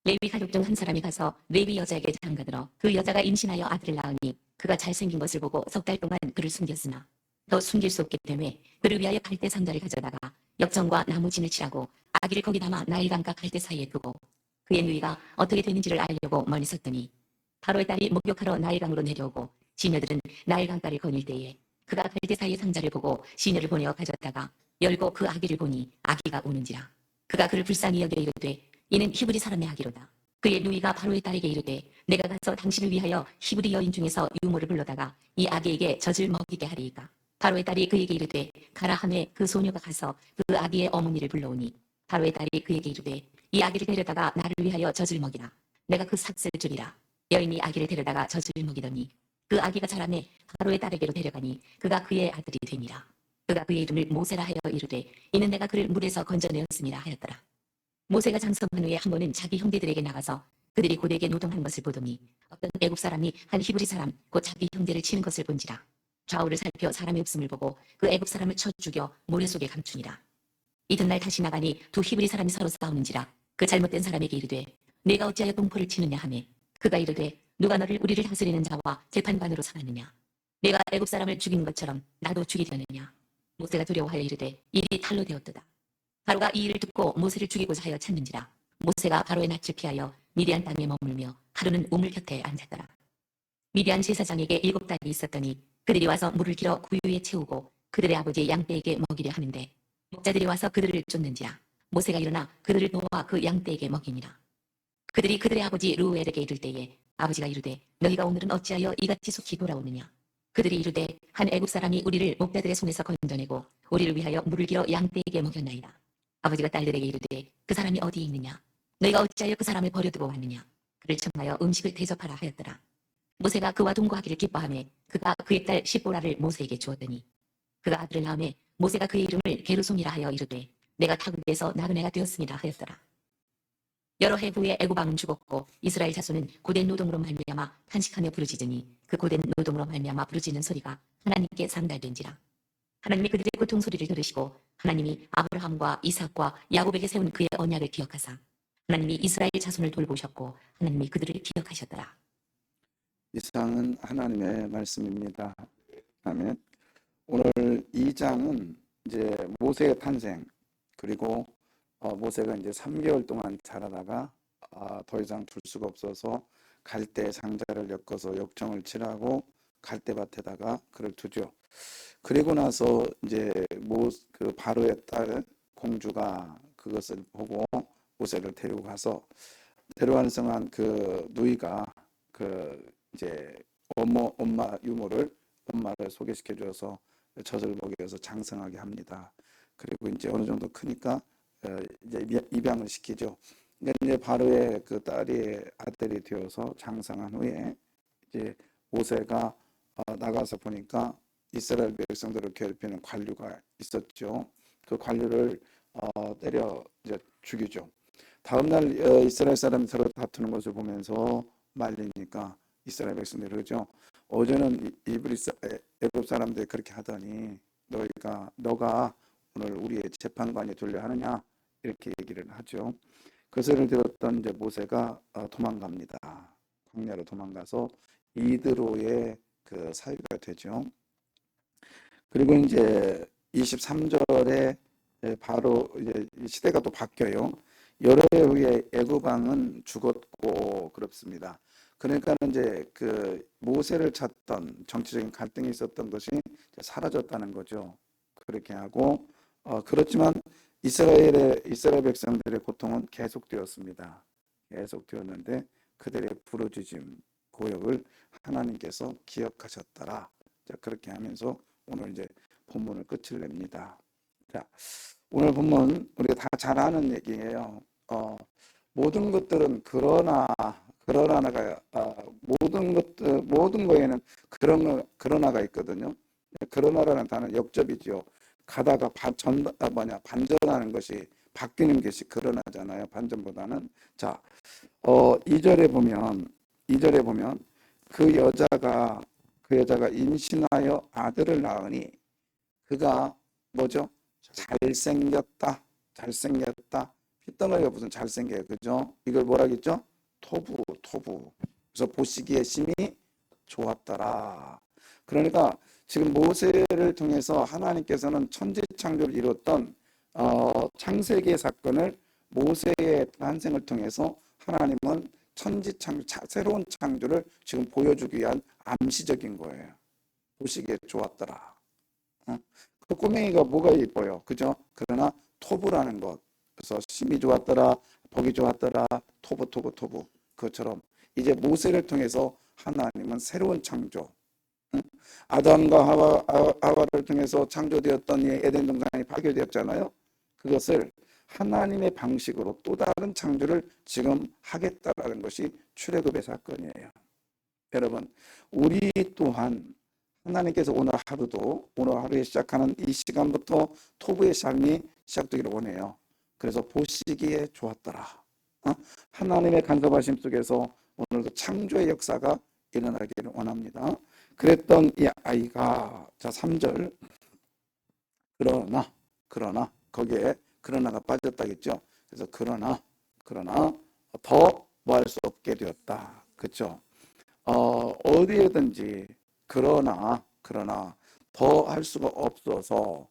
레위 가족 중 한 사람이 가서 레위 여자에게 장가들어 그 여자가 임신하여 아들을 낳으니 그가 잘생긴 것을 보고 석 달 동안 그를 숨겼으나 더 숨길 수 없기 때문에 그를 위하여 갈대 상자를 가져다가 역청과 나무진을 칠하고 아기를 거기 담아 나일강과 갈대 사이에 두고 그의 누이가 어떻게 되는지를 알려고 멀리 섰더니 바로의 딸이 목욕하러 나일강으로 내려오고 시녀들은 나일강가를 거닐 때에 그가 갈대 사이의 상자를 보고 시녀를 보내어 가져다가 열고 그 아기를 보니 아기가 우는지라. 그가 그를 불쌍히 여겨 이르되 이는 히브리 사람의 아기로다. 그의 누이가 바로의 딸에게 이르되 내가 가서 당신을 위하여 히브리 여인 중에서 유모를 불러다가 이 아기에게 젖을 먹이게 하리이까. 바로의 딸이 그에게 이르되 가라 하매 그 소녀가 가서 그 아기의 어머니를 불러오니 바로의 딸이 그에게 이르되 이 아기를 데려다가 나를 위하여 젖을 먹이라. 내가 그 삭슬을 주리라. 여인이 아기를 데려다가 젖을 먹이더니 그 아기가 자라매 바로의 딸에게로 데려가니 그가 그의 아들이 되니라. 그가 그의 이름을 모세라 하여 이르되 이는 내가 그를 물에서 건져내었음이라 하였더라. 모세가 장성한 후에 한 번은 자기 형제들에게 나가서 그들이 고되게 노동하는 것을 보더니 어떤 애굽 사람이 한 히브리 사람 곧 자기 형제를 치는 것을 본지라. 좌우를 살펴 사람의 없음을 보고 그 애굽 사람을 쳐 죽여 모래 속에 감추니라. 이튿날 다시 나가니 두 히브리 사람이 서로 싸우는지라. 그 잘못된 사람에게 이르되 내가 어찌하여 동포를 치느냐 하매 그가 이르되 누가 너를 우리를 다스리는 자와 재판관으로 삼았느냐. 내가 애굽 사람을 죽인 것처럼 나도 죽이려느냐. 모세가 두려워하여 이르되 일이 탈로 되었도다. 바로가 이 일을 듣고 모세를 죽이고자 하여 찾는지라. 모세가 바로의 낯을 피하여 미디안 땅에 머물며 하루는 우물 곁에 앉았더라. 미디안 제사장에게 7딸이 있었더니 그들이 와서 물을 길어 구유에 채우고 그들의 아버지 양떼에게 먹이려 하는데 목자들이 와서 그들을 쫓는지라. 모세가 일어나 그들을 놓아 그 양떼에게 먹이니라. 그들이 그들의 아버지 루엘에게 이를 때에 아버지가 이르되 너희가 오늘은 어찌하여 이같이 속히 돌아오느냐. 그들이 이르되 한 애굽 사람이 우리를 목자들의 손에서 건져내고 우리를 위하여 물을 길어 양떼에게 먹였나이다. 아버지가 딸들에게 이르되 그 사람이 어디에 있느냐. 너희가 어찌하여 그 사람을 버려두고 왔느냐. 그를 청하여 음식을 대접하라 하였더라. 모세가 그와 동거하기를 기뻐하며 그가 그의 딸 시보라를 모세에게 주었더니 그가 아들을 낳음에 모세가 그의 이름을 게르솜이라 하여 이르되 내가 타국에서 나그네가 되었습니다 하였더라. 여러 해 후에 애굽 왕은 죽었고 이스라엘 자손은 고된 노동으로 말미암아 탄식하며 부르짖으니 그 고된 노동으로 말미암아 부르짖는 소리가 하나님께 상달된지라. 하나님이 그들의 고통 소리를 들으시고 하나님이 아브라함과 이삭과 야곱에게 세운 그의 언약을 기억하사 하나님이 이스라엘 자손을 돌보셨고 하나님이 그들을 기억하셨더라. 이상은 하나님의 말씀입니다. 아멘. 오늘 2장은 이제 모세의 탄생, 그리고 모세가 이제 3개월 동안 자라다가 더 이상 둘 수가 없어서 갈대 상자를 엮어서 역청을 칠하고 갈대밭에다가 그를 두죠. 그리고 나서 이제 그 바로의 딸 공주가 그것을 보고 모세를 데리고 가서 데려간 성한 그 누이가 그 이제 엄마 유모를 엄마를 소개시켜 줘서 젖을 먹여서 장성하게 합니다. 그리고 이제 어느 정도 크니까 이제 입양을 시키죠. 이제 바로의 그 딸이 아들이 되어서 장성한 후에 이제 모세가 나가서 보니까 이스라엘 백성들을 괴롭히는 관류가 있었죠. 그 관류를 때려 이제 죽이죠. 다음날 이스라엘 사람이 서로 다투는 것을 보면서 말리니까 이스라엘 백성들이 그러죠. 어제는 애굽 사람들이 그렇게 하더니 너가 오늘 우리의 재판관이 되려 하느냐 이렇게 얘기를 하죠. 그 소리를 들었던 이제 모세가 도망갑니다. 광야로 도망가서 이드로의 그 사유가 되죠. 그리고 이제 23절에 바로 이제 시대가 또 바뀌어요. 여러 해 후에 애굽 왕은 죽었고 그렇습니다. 그러니까 이제 그 모세를 찾던 정치적인 갈등이 있었던 것이 사라졌다는 거죠. 그렇게 하고 그렇지만 이스라엘 백성들의 고통은 계속되었습니다. 계속되었는데 그들의 부르짖음 고역을 하나님께서 기억하셨더라. 자, 그렇게 하면서 오늘 이제 본문을 끝을 냅니다. 자, 오늘 본문 우리가 다 잘 아는 얘기예요. 모든 것들은 그러나가 모든 거에는 그러나가 있거든요. 그러나라는 단어 역접이죠. 가다가 반전하는 것이 바뀌는 것이 그러나잖아요. 반전보다는. 자, 2절에 보면 그 여자가 임신하여 아들을 낳으니 그가 뭐죠? 잘생겼다, 핏덩어리가 무슨 잘생겨요. 그죠? 이걸 뭐라겠죠? 토부, 토부. 그래서 보시기에 심히 좋았더라. 그러니까 지금 모세를 통해서 하나님께서는 천지창조를 이뤘던 창세기의 사건을 모세의 탄생을 통해서 하나님은 천지창조, 새로운 창조를 지금 보여주기 위한 암시적인 거예요. 보시기에 좋았더라. 그 꼬맹이가 뭐가 예뻐요. 그죠? 그러나 토부라는 것. 그래서 심이 좋았더라, 보기 좋았더라, 토부, 토부, 토부. 그것처럼 이제 모세를 통해서 하나님은 새로운 창조. 아담과 하와를 통해서 창조되었던 이 에덴 동산이 파괴되었잖아요. 그것을 하나님의 방식으로 또 다른 창조를 지금 하겠다라는 것이 출애굽의 사건이에요. 여러분, 우리 또한 하나님께서 오늘 하루에 시작하는 이 시간부터 토부의 삶이 시작되기를 원해요. 그래서 보시기에 좋았더라. 하나님의 간섭하심 속에서 오늘도 창조의 역사가 일어나기를 원합니다. 그랬던 이 아이가, 자 3절, 그러나 거기에 그러나가 빠졌다겠죠. 그래서 그러나 더 뭐 할 수 없게 되었다. 그렇죠? 어디에든지 그러나 더 할 수가 없어서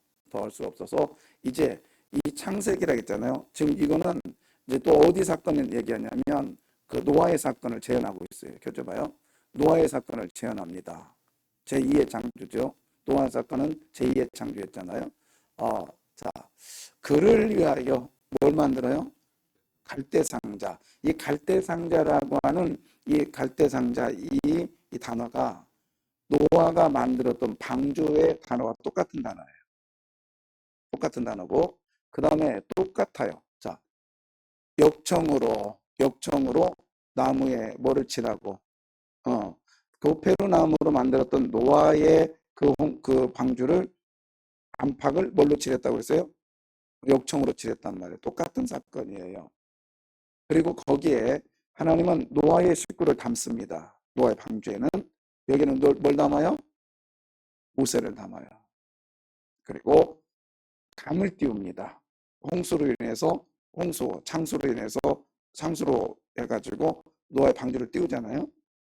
이제 이 창세기라고 했잖아요. 지금 이거는 이제 또 어디 사건을 얘기하냐면 그 노아의 사건을 재현하고 있어요. 켜져봐요. 노아의 사건을 재현합니다. 제2의 창조죠. 노아 사건은 제2의 창조였잖아요. 자, 그를 위하여 뭘 만들어요? 갈대상자. 이 갈대상자라고 하는 이 갈대상자 이 단어가 노아가 만들었던 방주의 단어와 똑같은 단어예요. 똑같은 단어고 그 다음에 똑같아요. 자, 역청으로 나무에 뭐를 칠하고 도페르나무로 만들었던 노아의 그 방주를 안팎을 뭘로 칠했다고 했어요? 역청으로 칠했단 말이에요. 똑같은 사건이에요. 그리고 거기에 하나님은 노아의 식구를 담습니다. 노아의 방주에는 여기는 뭘 담아요? 모세를 담아요. 그리고 강을 띄웁니다. 홍수로 인해서 창수로 해가지고 노아의 방주를 띄우잖아요.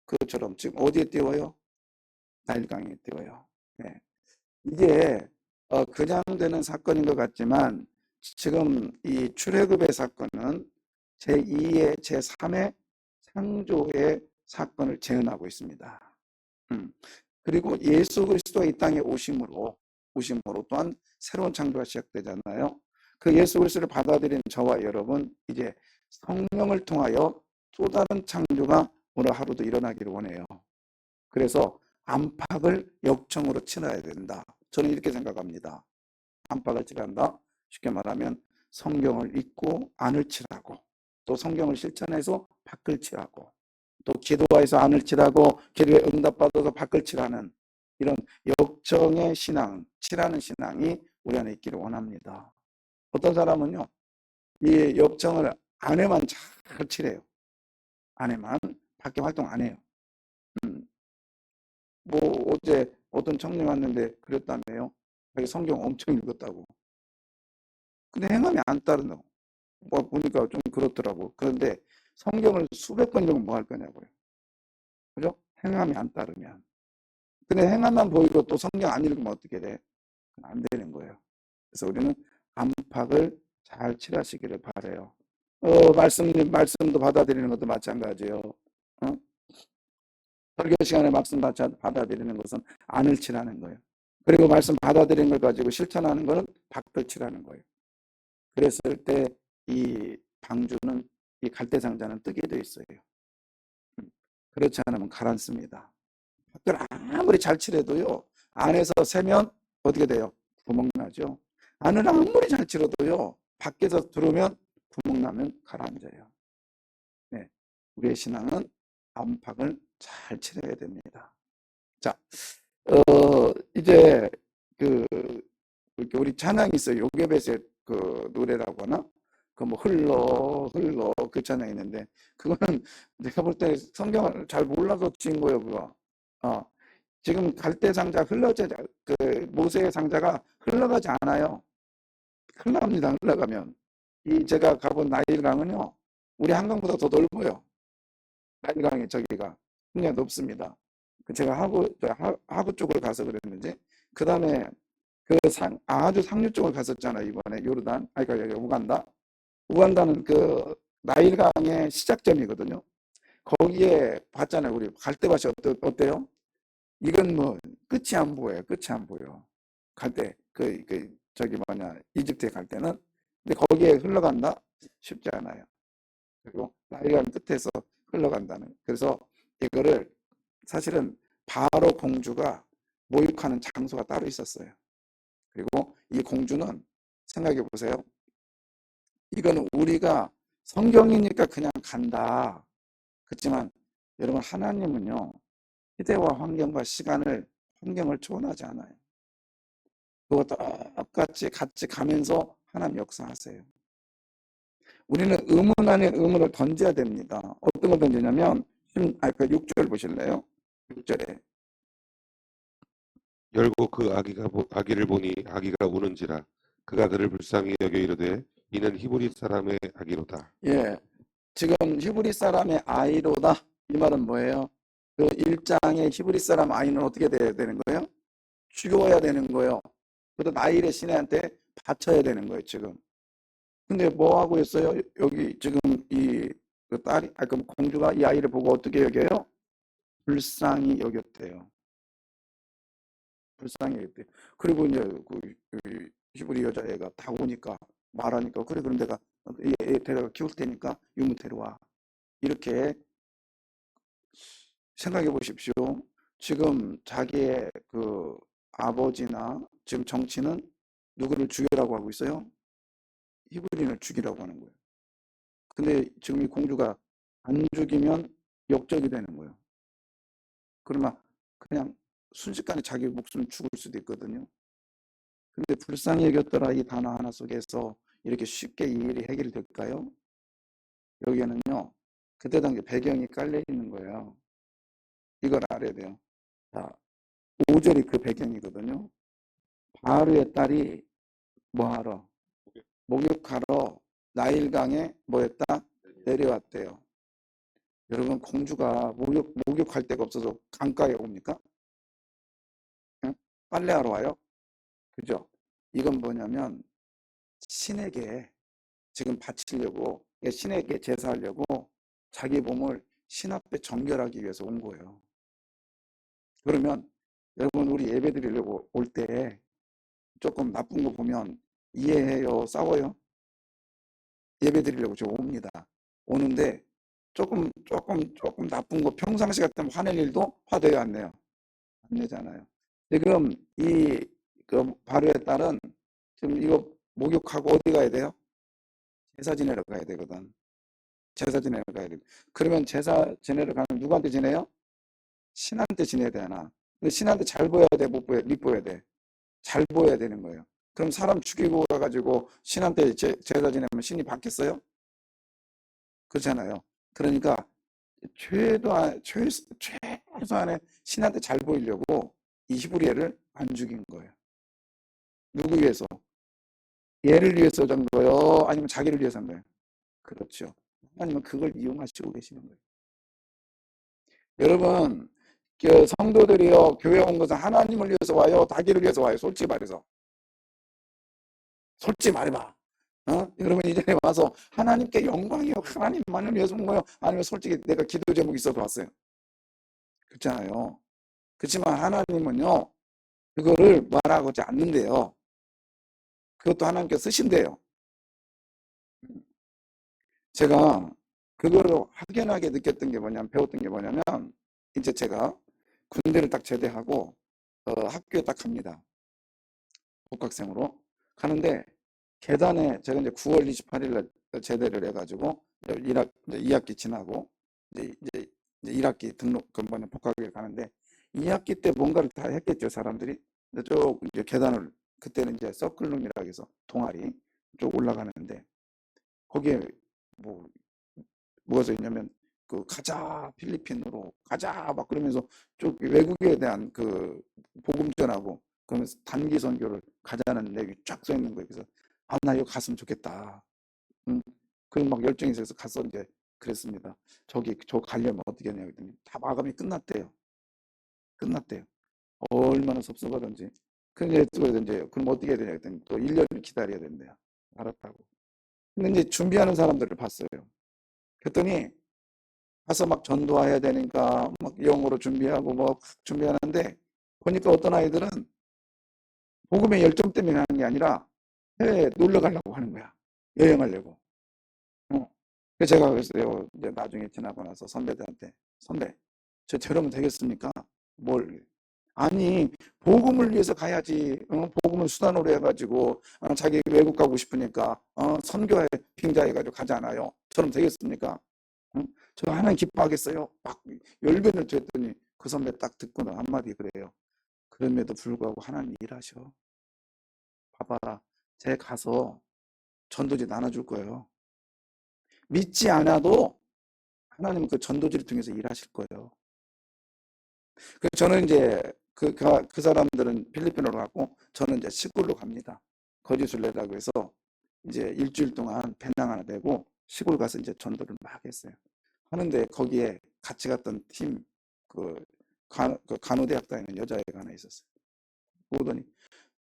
그것처럼 지금 어디에 띄워요? 나일강에 띄워요. 네. 이게 그냥 되는 사건인 것 같지만 지금 이 출애굽의 사건은 제2의 제3의 창조의 사건을 재현하고 있습니다. 그리고 예수 그리스도가 이 땅에 오심으로 또한 새로운 창조가 시작되잖아요. 그 예수 그리스도를 받아들인 저와 여러분 이제 성령을 통하여 또 다른 창조가 오늘 하루도 일어나기를 원해요. 그래서 안팎을 역청으로 칠해야 된다. 저는 이렇게 생각합니다. 안팎을 칠한다. 쉽게 말하면 성경을 읽고 안을 칠하고 또 성경을 실천해서 밖을 칠하고 또 기도해서 안을 칠하고 기도에 응답받아서 밖을 칠하는 이런 역정의 신앙, 칠하는 신앙이 우리 안에 있기를 원합니다. 어떤 사람은요, 이 역정을 안에만 잘 칠해요. 안에만, 밖에 활동 안 해요. 뭐 어제 어떤 청년 왔는데 그랬다며요. 자기 성경 엄청 읽었다고. 근데 행함이 안 따른다고. 뭐 보니까 좀 그렇더라고. 그런데 성경을 수백 번 읽으면 뭐 할 거냐고요. 그죠? 행함이 안 따르면. 근데 행함만 보이고 또 성경 안 읽으면 어떻게 돼? 안 되는 거예요. 그래서 우리는 안팎을 잘 칠하시기를 바라요. 말씀도 받아들이는 것도 마찬가지예요. 설교 시간에 말씀 받아들이는 것은 안을 칠하는 거예요. 그리고 말씀 받아들이는 걸 가지고 실천하는 것은 밖을 칠하는 거예요. 그랬을 때 이 방주는 이 갈대상자는 뜨게 돼 있어요. 그렇지 않으면 가라앉습니다. 밖을 아무리 잘 칠해도요. 안에서 새면 어떻게 돼요? 구멍 나죠. 안을 아무리 잘 칠해도요. 밖에서 들어오면 구멍 나면 가라앉아요. 네, 우리의 신앙은 안팎을 잘 칠해야 됩니다. 자, 이제 그 우리 찬양이 있어요. 요괴벳의 그 노래라고 하나? 그 뭐 흘러 그 찬양이 있는데 그거는 내가 볼 때 성경을 잘 몰라서 지은 거예요, 그거. 지금 갈대 상자 그 모세의 상자가 흘러가지 않아요. 흘러갑니다. 흘러가면. 이 제가 가본 나일강은요, 우리 한강보다 더 넓어요. 나일강의 저기가 굉장히 높습니다. 제가 하구 쪽을 가서 그랬는지, 그 다음에 아주 상류 쪽을 갔었잖아요, 이번에 요르단, 아니, 그러니까 우간다는 그 나일강의 시작점이거든요. 거기에 봤잖아요. 우리 갈대밭이 어때요? 이건 뭐 끝이 안 보여요. 끝이 안 보여. 갈 때, 저기 뭐냐, 이집트에 갈 때는. 근데 거기에 흘러간다? 쉽지 않아요. 그리고 나일강 끝에서 흘러간다는. 그래서 이거를 사실은 바로 공주가 모욕하는 장소가 따로 있었어요. 그리고 이 공주는 생각해 보세요. 이거는 우리가 성경이니까 그냥 간다. 그렇지만 여러분 하나님은요. 시대와 환경을 초월하지 않아요. 그거 똑같이 같이 가면서 하나님 역사하세요. 우리는 의문 아닌 의문을 던져야 됩니다. 어떤 걸 던지냐면 그 6절 보실래요? 6절에 열고 그 아기를 보니 아기가 우는지라 그가 그를 불쌍히 여겨 이르되 이는 히브리 사람의 아기로다. 예, 지금 히브리 사람의 아이로다. 이 말은 뭐예요? 그 1장의 히브리 사람 아이는 어떻게 돼야 되는 거예요? 죽여야 되는 거예요. 그래서 나일의 시내한테 바쳐야 되는 거예요, 지금. 근데 뭐 하고 있어요? 여기 지금 그 딸이, 그럼 공주가 이 아이를 보고 어떻게 여겨요? 불쌍히 여겼대요. 불쌍히 여겼대요. 그리고 이제 그 히브리 여자애가 다 오니까 말하니까 그래 그럼 내가 얘 데려가 키울 테니까 유무 데려와. 이렇게 생각해 보십시오. 지금 자기의 그 아버지나 지금 정치는 누구를 죽이라고 하고 있어요? 히브리인을 죽이라고 하는 거예요. 근데 지금 이 공주가 안 죽이면 역적이 되는 거예요. 그러면 그냥 순식간에 자기 목숨을 죽을 수도 있거든요. 근데 불쌍히 여겼더라 이 단어 하나 속에서 이렇게 쉽게 이 일이 해결될까요? 여기에는요. 그때 당시 배경이 깔려 있는 거예요. 이걸 알아야 돼요. 자, 5절이 그 배경이거든요. 바르의 딸이 뭐하러? 목욕하러 나일강에 뭐했다? 내려왔대요. 여러분 공주가 목욕할 데가 없어서 강가에 옵니까? 응? 빨래하러 와요? 그죠? 이건 뭐냐면 신에게 지금 바치려고 신에게 제사하려고 자기 몸을 신 앞에 정결하기 위해서 온 거예요. 그러면 여러분 우리 예배 드리려고 올 때 조금 나쁜 거 보면 이해해요? 싸워요? 예배 드리려고 저 옵니다. 오는데 조금 나쁜 거 평상시 같으면 화낼 일도 화돼요, 안 내요? 안 내잖아요. 지금 그 바로의 딸은 지금 이거 목욕하고 어디 가야 돼요? 제사 지내러 가야 되거든. 제사 지내러 가야 돼. 그러면 제사 지내러 가면 누구한테 지내요? 신한테 지내야 되나? 근데 신한테 잘 보여야 돼, 못 보여, 밉보여야 돼. 잘 보여야 되는 거예요. 그럼 사람 죽이고 가가지고 신한테 제사 지내면 신이 받겠어요? 그렇잖아요. 그러니까 최소한의 신한테 잘 보이려고 이 히브리애를 안 죽인 거예요. 누구 위해서? 얘를 위해서 한 거예요? 아니면 자기를 위해서 한 거예요? 그렇죠. 하나님은 그걸 이용하시고 계시는 거예요. 여러분, 그 성도들이요, 교회 온 것은 하나님을 위해서 와요? 자기를 위해서 와요? 솔직히 말해서. 솔직히 말해봐. 여러분 이전에 와서 하나님께 영광이요. 하나님만을 위해서 온 거예요? 아니면 솔직히 내가 기도 제목이 있어서 왔어요? 그렇잖아요. 그렇지만 하나님은요, 그거를 말하고자 않는데요. 그것도 하나님께서 쓰신대요. 제가 그거를 확연하게 느꼈던 게 뭐냐면, 배웠던 게 뭐냐면, 이제 제가 군대를 딱 제대하고 학교에 딱 갑니다. 복학생으로 가는데 계단에 제가 이제 9월 28일 날 제대를 해가지고 2학기 지나고 이제 1학기 등록 근반에 복학을 가는데 2학기 때 뭔가를 다 했겠죠 사람들이. 근데 쭉 이제 계단을 그때는 이제 서클룸이라고 해서 동아리 쭉 올라가는데 거기에 뭐 뭐가 써 있냐면 그 가자 필리핀으로 가자 막 그러면서 쭉 외국에 대한 그 복음 전하고 그러면서 단기 선교를 가자는 내용이 쫙 써 있는 거예요. 그래서 아 나 이거 갔으면 좋겠다. 음, 그막 열정이 있어서 가서 이제 그랬습니다. 저기 저 가려면 어떻게 하냐 그랬더니 다 마감이 끝났대요. 끝났대요. 얼마나 섭섭하던지. 근데 이제 그럼 어떻게 해야 되냐 그랬더니 또 1년을 기다려야 된대요. 알았다고. 근데 이제 준비하는 사람들을 봤어요. 그랬더니 가서 막 전도해야 되니까 막 영어로 준비하고 뭐 준비하는데 보니까 어떤 아이들은 복음의 열정 때문에 하는 게 아니라 해외에 놀러 가려고 하는 거야. 여행하려고. 어. 그래서 제가 그랬어요. 이제 나중에 지나고 나서 선배들한테 선배, 저러면 되겠습니까? 뭘? 아니 복음을 위해서 가야지. 복음을 수단으로 해가지고 자기 외국 가고 싶으니까 선교에 빙자해가지고 가잖아요. 저러면 되겠습니까? 응? 저 하나님 기뻐하겠어요? 막 열변을 토했더니 그 선배 딱 듣고는 한마디 그래요. 그럼에도 불구하고 하나님 일하셔. 봐봐, 제 가서 전도지 나눠줄 거예요. 믿지 않아도 하나님은 그 전도지를 통해서 일하실 거예요. 그래서 저는 이제 그 사람들은 필리핀으로 가고 저는 이제 시골로 갑니다. 거지순례라고 해서 이제 일주일 동안 배낭 하나 메고 시골 가서 이제 전도를 막 했어요. 하는데 거기에 같이 갔던 팀, 그 간호대학 다니는 여자애가 하나 있었어요. 보더니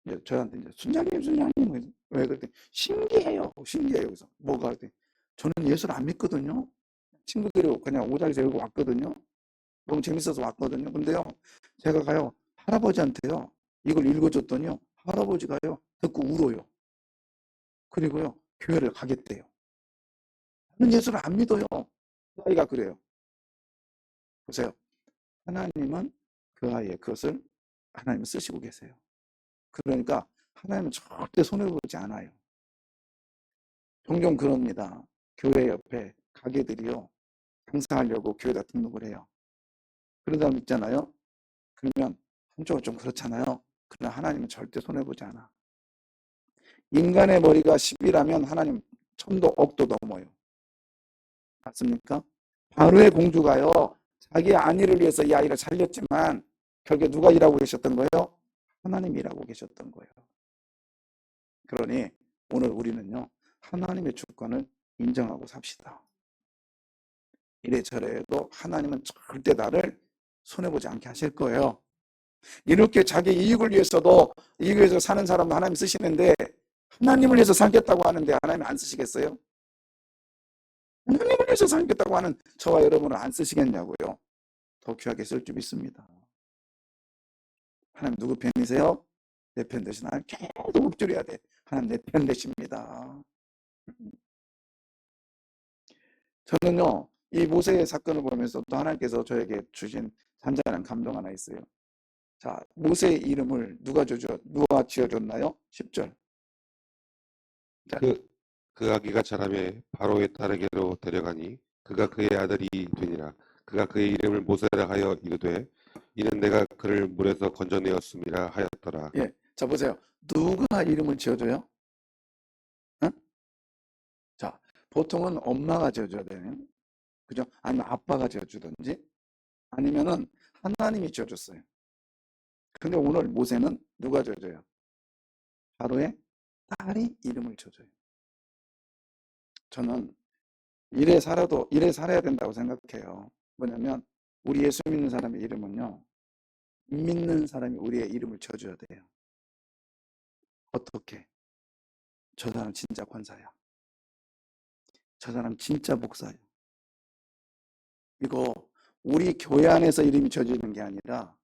이제 저한테 이제 순장님 왜 그랬더니 신기해요. 그래서 뭐가 그랬더니 저는 예수를 안 믿거든요. 친구들이 그냥 오자리 세우고 왔거든요. 너무 재밌어서 왔거든요. 근데요, 제가 가요 할아버지한테요 이걸 읽어줬더니요 할아버지가요 듣고 울어요. 그리고요 교회를 가겠대요. 저는 예수를 안 믿어요. 그 아이가 그래요. 보세요. 하나님은 그 아이의 그것을 하나님 쓰시고 계세요. 그러니까 하나님은 절대 손해보지 않아요. 종종 그럽니다. 교회 옆에 가게들이요 장사하려고 교회에다 등록을 해요. 그런 사람 있잖아요. 그러면 한쪽은 좀 그렇잖아요. 그러나 하나님은 절대 손해보지 않아. 인간의 머리가 10이라면 하나님 천도 억도 넘어요. 맞습니까? 바로의 공주가요 자기 아내를 위해서 이 아이를 살렸지만 결국에 누가 일하고 계셨던 거예요? 하나님이 일하고 계셨던 거예요. 그러니 오늘 우리는요 하나님의 주권을 인정하고 삽시다. 이래저래도 하나님은 절대 나를 손해보지 않게 하실 거예요. 이렇게 자기 이익을 위해서도 이익을 위해서 사는 사람은 하나님 쓰시는데 하나님을 위해서 살겠다고 하는데 하나님 안 쓰시겠어요? 하나님을 위해서 살겠다고 하는 저와 여러분을 안 쓰시겠냐고요. 더 귀하게 쓸 줄 믿습니다. 하나님 누구 편이세요? 내 편 되신 하나님 계속 읊조려야 돼. 하나님 내 편 되십니다. 저는요 이 모세의 사건을 보면서 또 하나님께서 저에게 주신 잔잔한 감동 하나 있어요. 자, 모세의 이름을 누가 지어줬나요? 10절. 자, 그 아기가 자라매 바로의 딸에게로 데려가니 그가 그의 아들이 되니라. 그가 그의 이름을 모세라 하여 이르되 이는 내가 그를 물에서 건져내었음이라 하였더라. 예, 자 보세요. 누가 이름을 지어줘요? 응? 자, 보통은 엄마가 지어줘야 돼요. 그죠? 아니면 아빠가 지어주든지 아니면은 하나님이 지어줬어요. 근데 오늘 모세는 누가 지어줘요? 바로의 딸이 이름을 지어줘요. 저는 이래 살아야 된다고 생각해요. 뭐냐면 우리 예수 믿는 사람의 이름은요. 믿는 사람이 우리의 이름을 지어줘야 돼요. 어떻게? 저 사람 진짜 권사야. 저 사람 진짜 목사야. 이거 우리 교회 안에서 이름이 지어지는 게 아니라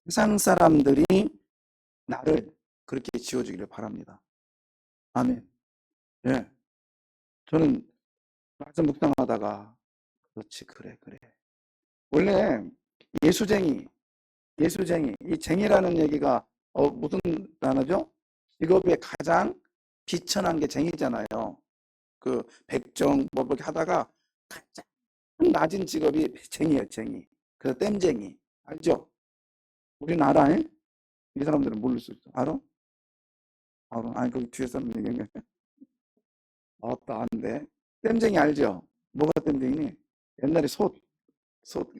세상 사람들이 나를 그렇게 지어주기를 바랍니다. 아멘. 예. 저는 말씀 묵상하다가 그렇지 그래. 원래 예수쟁이, 이 쟁이라는 얘기가 무슨 단어죠? 직업의 가장 비천한 게 쟁이잖아요. 그 백정 뭐 이렇게 하다가 가장 낮은 직업이 쟁이예요, 쟁이. 그래서 땜쟁이 알죠? 우리는 알아? 이 사람들은 모를 수 있어. 알아? 아니 거기 뒤에 사람 얘기해. 안돼. 땜쟁이 알죠? 뭐가 땜쟁이니? 옛날에 솥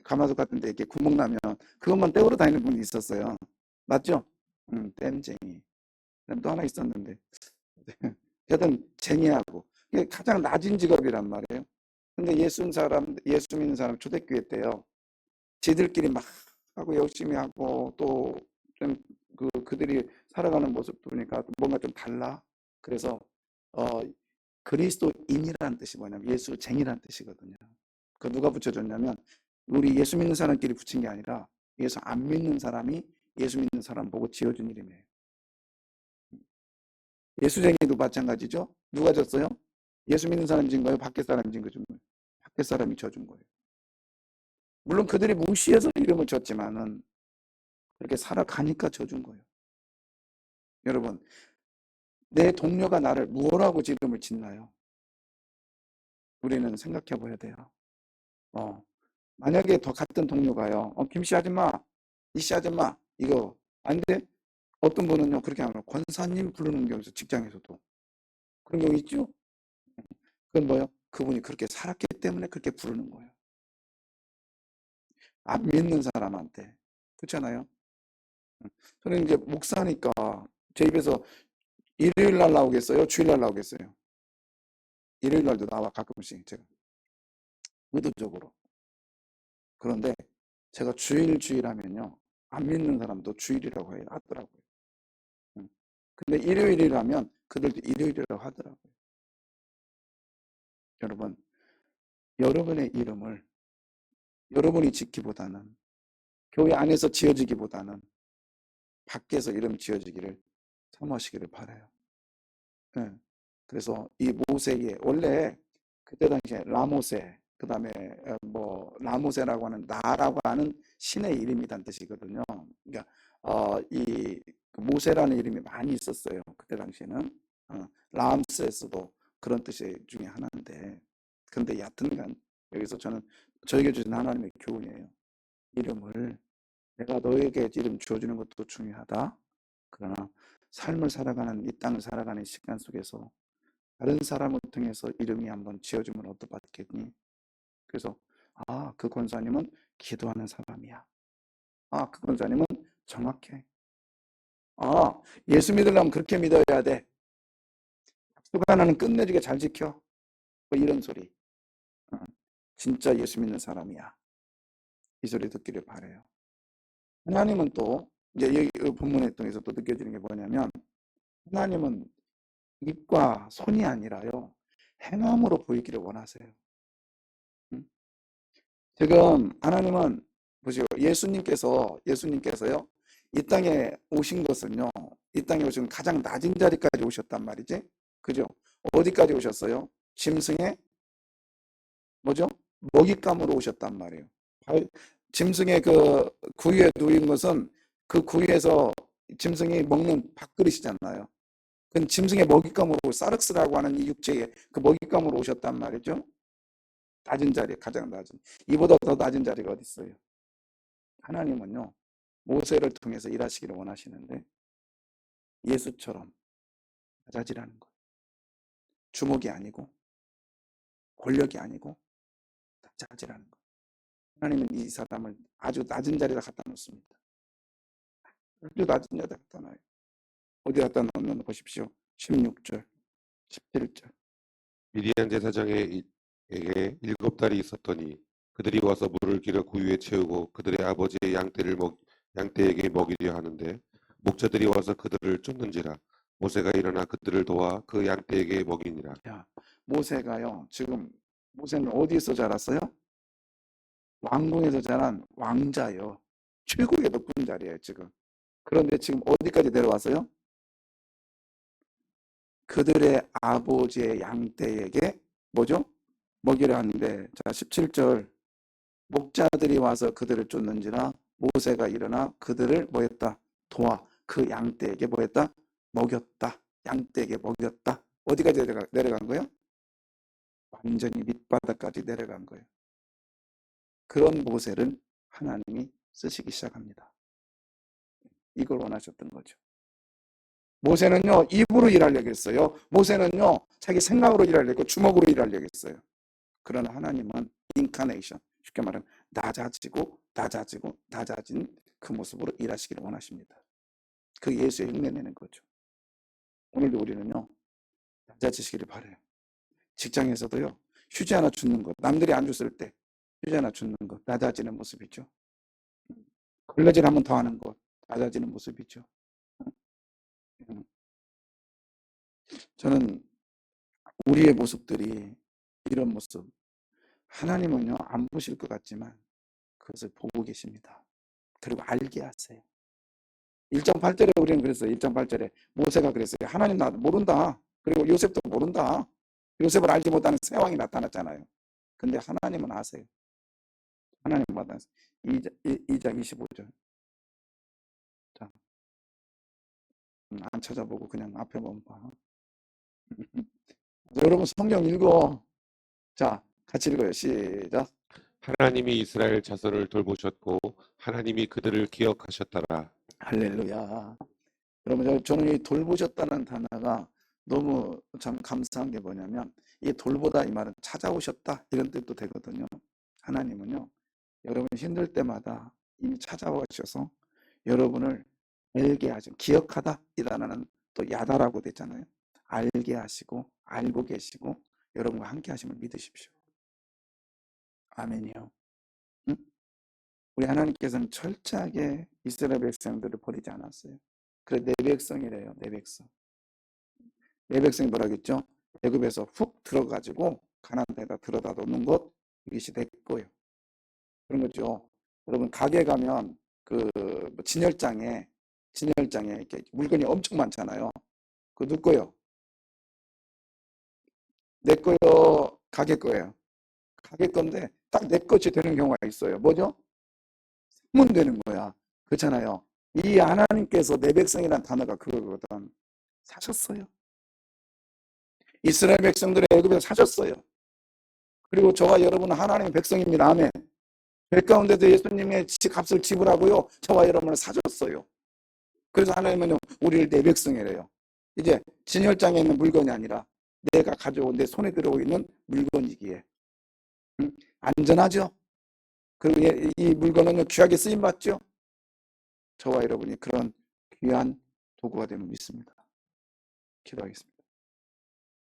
가마솥 같은 데 이렇게 구멍 나면 그것만 떼우러 다니는 분이 있었어요. 맞죠? 땜쟁이. 또 하나 있었는데. 하여튼 쟁이하고 그게 가장 낮은 직업이란 말이에요. 근데 예수 믿는 사람 초대교회 때요. 지들끼리 막 하고 열심히 하고 또 좀 그들이 살아가는 모습 보니까 뭔가 좀 달라. 그래서 어, 그리스도인이라는 뜻이 뭐냐면 예수쟁이라는 뜻이거든요. 그 누가 붙여줬냐면 우리 예수 믿는 사람끼리 붙인 게 아니라 예수 안 믿는 사람이 예수 믿는 사람 보고 지어준 이름이에요. 예수쟁이도 마찬가지죠. 누가 졌어요? 예수 믿는 사람이 진 거예요? 밖에 사람이 진 거죠? 밖에 사람이 져준 거예요. 물론 그들이 무시해서 이름을 줬지만은 그렇게 살아가니까 져준 거예요. 여러분, 내 동료가 나를 무엇라고 이름을 짓나요? 우리는 생각해 봐야 돼요. 만약에 더 같은 동료가요. 김씨 아줌마, 이씨 아줌마, 이거 아닌데 어떤 분은요 그렇게 하면 권사님 부르는 경우 있어요. 직장에서도 그런 경우 있죠. 그건 뭐예요? 그분이 그렇게 살았기 때문에 그렇게 부르는 거예요. 안 믿는 사람한테. 그렇잖아요. 저는 이제 목사니까 제 입에서 일요일 날 나오겠어요? 주일 날 나오겠어요? 일요일 날도 나와 가끔씩 제가 의도적으로. 그런데 제가 주일 하면요 안 믿는 사람도 주일이라고 하더라고요. 근데 일요일이라면 그들도 일요일이라고 하더라고요. 여러분, 여러분의 이름을 여러분이 짓기보다는 교회 안에서 지어지기보다는 밖에서 이름 지어지기를 사모하시기를 바라요. 네. 그래서 이 모세의 원래 그때 당시에 라모세 그다음에 뭐 라모세라고 하는 나라고 하는 신의 이름이란 뜻이거든요. 그러니까 이 모세라는 이름이 많이 있었어요. 그때 당시에는 람세스도 그런 뜻이 중에 하나인데 근데 여하튼간 여기서 저에게 주신 하나님의 교훈이에요. 이름을 내가 너에게 이름 주어주는 것도 중요하다. 그러나 삶을 살아가는 이 땅을 살아가는 시간 속에서 다른 사람을 통해서 이름이 한번 지어주면 어떠받겠니? 그래서 그 권사님은 기도하는 사람이야. 그 권사님은 정확해. 예수 믿으려면 그렇게 믿어야 돼. 약속 하나는 끝내주게 잘 지켜. 뭐 이런 소리. 진짜 예수 믿는 사람이야. 이 소리 듣기를 바라요. 하나님은 또 이제 이 본문에 통해서 또 느껴지는 게 뭐냐면 하나님은 입과 손이 아니라요 행함으로 보이기를 원하세요. 지금 하나님은 보시고 예수님께서요 이 땅에 오신 것은요 이 땅에 오신 가장 낮은 자리까지 오셨단 말이지, 그죠? 어디까지 오셨어요? 짐승의 뭐죠? 먹잇감으로 오셨단 말이에요. 짐승의 그 구유에 누인 것은 그 구유에서 짐승이 먹는 밥그릇이잖아요. 그건 짐승의 먹잇감으로 사륵스라고 하는 이 육체의 그 먹잇감으로 오셨단 말이죠. 낮은 자리, 가장 낮은. 이보다 더 낮은 자리가 어디 있어요? 하나님은요 모세를 통해서 일하시기를 원하시는데 예수처럼 낮아지라는 거예요. 주목이 아니고 권력이 아니고 낮아지라는 거예요. 하나님은 이 사람을 아주 낮은 자리에 갖다 놓습니다. 아주 낮은 자리에 갖다 놔요. 어디 갖다 놓으면 보십시오. 16절, 17절. 미디안 제사장에게 7달이 있었더니 그들이 와서 물을 길어 구유에 채우고 그들의 아버지의 양떼에게 먹이려 하는데 목자들이 와서 그들을 쫓는지라 모세가 일어나 그들을 도와 그 양떼에게 먹이니라. 모세가요 지금 모세는 어디에서 자랐어요? 왕궁에서 자란 왕자요. 최고의 높은 자리예요 지금. 그런데 지금 어디까지 내려왔어요? 그들의 아버지의 양떼에게 뭐죠? 먹이려 하는데, 자 17절, 목자들이 와서 그들을 쫓는지라 모세가 일어나 그들을 뭐했다? 도와 그 양떼에게 뭐했다? 먹였다. 양떼에게 먹였다. 어디까지 내려간 거예요? 완전히 밑바닥까지 내려간 거예요. 그런 모세를 하나님이 쓰시기 시작합니다. 이걸 원하셨던 거죠. 모세는요 입으로 일하려고 했어요. 모세는요 자기 생각으로 일하려고 했고 주먹으로 일하려고 했어요. 그러나 하나님은 인카네이션, 쉽게 말하면 낮아진 그 모습으로 일하시기를 원하십니다. 그 예수의 흉내내는 거죠. 오늘도 우리는요 낮아지시기를 바라요. 직장에서도요. 휴지 하나 주는 것, 남들이 안 줬을 때 휴지 하나 주는 것, 낮아지는 모습이죠. 걸레질 한번 더 하는 것, 낮아지는 모습이죠. 음, 저는 우리의 모습들이 이런 모습, 하나님은요, 안 보실 것 같지만 그것을 보고 계십니다. 그리고 알게 하세요. 1.8절에 우리는 그랬어요. 1.8절에 모세가 그랬어요. 하나님 나 모른다. 그리고 요셉도 모른다. 요셉을 알지 못하는 새 왕이 나타났잖아요. 근데 하나님은 아세요. 하나님은 아세요. 2장 25절. 자, 안 찾아보고 그냥 앞에만 봐. 여러분 성경 읽어. 자, 같이 읽어요. 시작. 하나님이 이스라엘 자손을 돌보셨고 하나님이 그들을 기억하셨더라. 할렐루야. 여러분, 저는 이 돌보셨다는 단어가 너무 참 감사한 게 뭐냐면, 이 돌보다 이 말은 찾아오셨다 이런 뜻도 되거든요. 하나님은요, 여러분 힘들 때마다 이미 찾아오셔서 여러분을 알게 하시고, 기억하다 이 단어는 또 야다라고 되잖아요. 알게 하시고 알고 계시고 여러분과 함께 하심을 믿으십시오. 아멘이요. 응? 우리 하나님께서는 철저하게 이스라엘 백성들을 버리지 않았어요. 그래 내 백성이래요. 내 백성. 내 백성이 뭐라겠죠? 애굽에서 훅 들어가지고 가나안 땅에다 들어다 놓는 것, 이것이 내 거예요. 그런 거죠. 여러분 가게 가면 그 진열장에 이렇게 물건이 엄청 많잖아요. 그거 누구 거예요? 내 거요, 가게 거예요. 가게 건데 딱 내 것이 되는 경우가 있어요. 뭐죠? 사면 되는 거야. 그렇잖아요. 이 하나님께서 내 백성이라는 단어가 그거거든. 사셨어요. 이스라엘 백성들의 애굽에서 사셨어요. 그리고 저와 여러분은 하나님의 백성입니다. 아멘. 백 가운데도 예수님의 값을 지불하고요. 저와 여러분을 사줬어요. 그래서 하나님은 우리를 내 백성이래요. 이제 진열장에 있는 물건이 아니라 내가 가져온 내 손에 들어오고 있는 물건이기에 안전하죠. 그리고 이 물건은 귀하게 쓰임 받죠. 저와 여러분이 그런 귀한 도구가 되면 믿습니다. 기도하겠습니다.